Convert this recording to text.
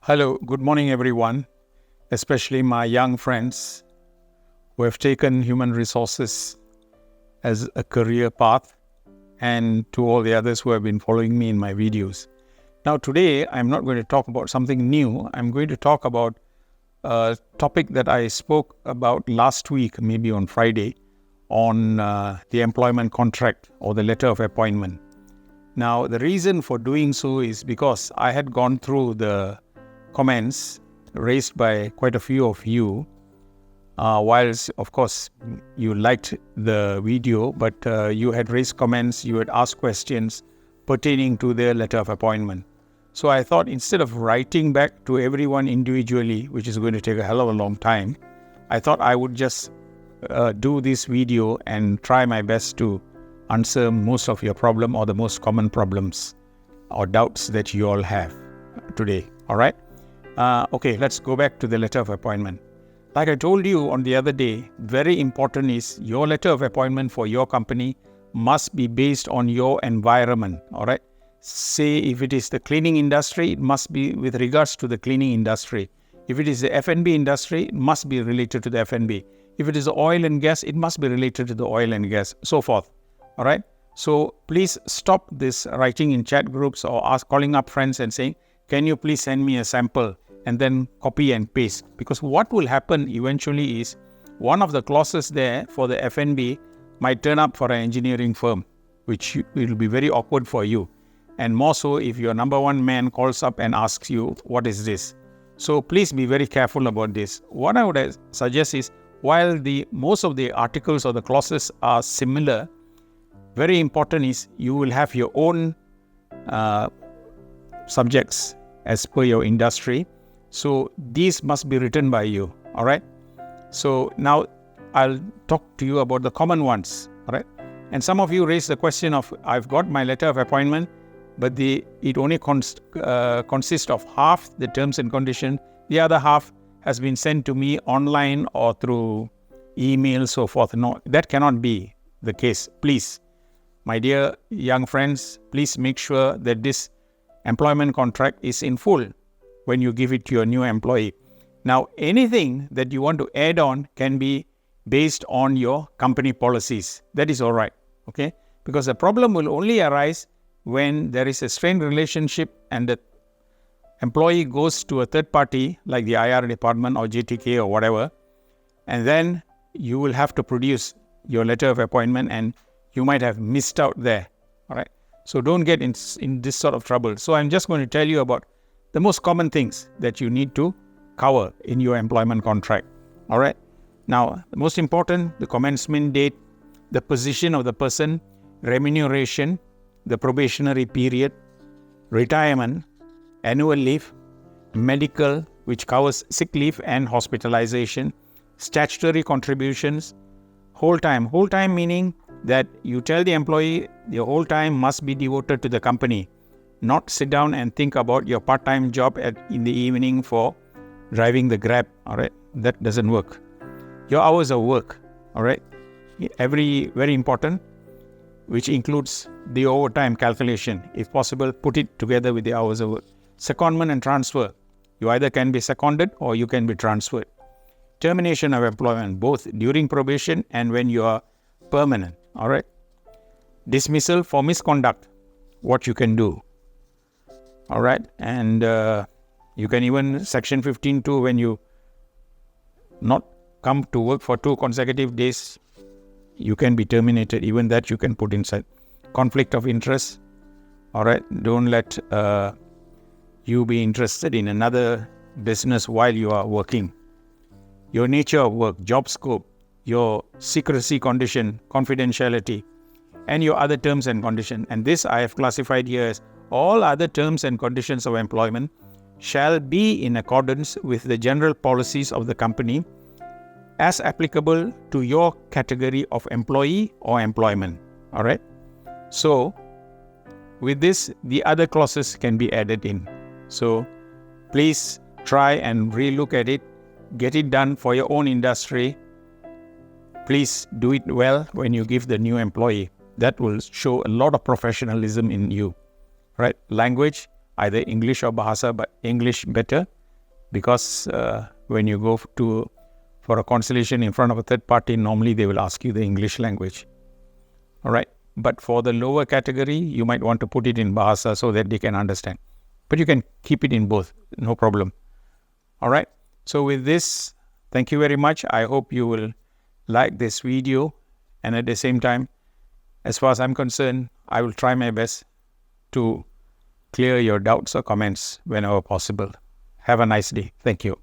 Hello, good morning everyone, especially my young friends who have taken human resources as a career path, and to all the others who have been following me in my videos. Now today I'm not going to talk about something new. I'm going to talk about a topic that I spoke about last week, maybe on Friday, on the employment contract or the letter of appointment. Now the reason for doing so is because I had gone through the comments raised by quite a few of you, whilst of course you liked the video, but you had raised comments, you had asked questions pertaining to their letter of appointment. So I thought, instead of writing back to everyone individually, which is going to take a hell of a long time, I thought I would just do this video and try my best to answer most of your problem or the most common problems or doubts that you all have today. All right. Okay, let's go back to the letter of appointment. Like I told you on the other day, very important is your letter of appointment for your company must be based on your environment. All right. Say if it is the cleaning industry, it must be with regards to the cleaning industry. If it is the F&B industry, it must be related to the F&B. If it is oil and gas, it must be related to the oil and gas, so forth. All right. So please stop this writing in chat groups or calling up friends and saying, can you please send me a sample, and then copy and paste. Because what will happen eventually is one of the clauses there for the F&B might turn up for an engineering firm, which will be very awkward for you. And more so if your number one man calls up and asks you, what is this? So please be very careful about this. What I would suggest is, while most of the articles or the clauses are similar, very important is you will have your own subjects as per your industry. So these must be written by you. All right. So now I'll talk to you about the common ones. All right. And some of you raised the question of, I've got my letter of appointment, but it only consists of half the terms and conditions. The other half has been sent to me online or through email, so forth. No, that cannot be the case. Please, my dear young friends, please make sure that this employment contract is in full when you give it to your new employee. Now, anything that you want to add on can be based on your company policies. That is all right, okay? Because the problem will only arise when there is a strained relationship and the employee goes to a third party like the IR department or JTK or whatever, and then you will have to produce your letter of appointment and you might have missed out there, all right? So don't get in this sort of trouble. So I'm just going to tell you about the most common things that you need to cover in your employment contract. All right. Now, the most important, the commencement date, the position of the person, remuneration, the probationary period, retirement, annual leave, medical, which covers sick leave and hospitalization, statutory contributions, whole time. Whole time meaning that you tell the employee your whole time must be devoted to the company, not sit down and think about your part-time job in the evening for driving the Grab. All right, that doesn't work. Your hours of work, all right, very important, which includes the overtime calculation. If possible, put it together with the hours of work. Secondment and transfer. You either can be seconded or you can be transferred. Termination of employment, both during probation and when you are permanent. All right. Dismissal for misconduct, what you can do. All right. And you can even section 15(2), when you not come to work for 2 consecutive days, you can be terminated. Even that you can put inside. Conflict of interest. All right. Don't let you be interested in another business while you are working. Your nature of work, job scope, your secrecy condition, confidentiality, and your other terms and conditions. And this I have classified here as all other terms and conditions of employment shall be in accordance with the general policies of the company as applicable to your category of employee or employment. All right. So with this, the other clauses can be added in. So please try and relook at it. Get it done for your own industry. Please do it well when you give the new employee. That will show a lot of professionalism in you. Right? Language, either English or Bahasa, but English better, because when you go for a consultation in front of a third party, normally they will ask you the English language. All right. But for the lower category, you might want to put it in Bahasa so that they can understand. But you can keep it in both, no problem. All right. So with this, thank you very much. I hope you will like this video. And at the same time, as far as I'm concerned, I will try my best to clear your doubts or comments whenever possible. Have a nice day. Thank you.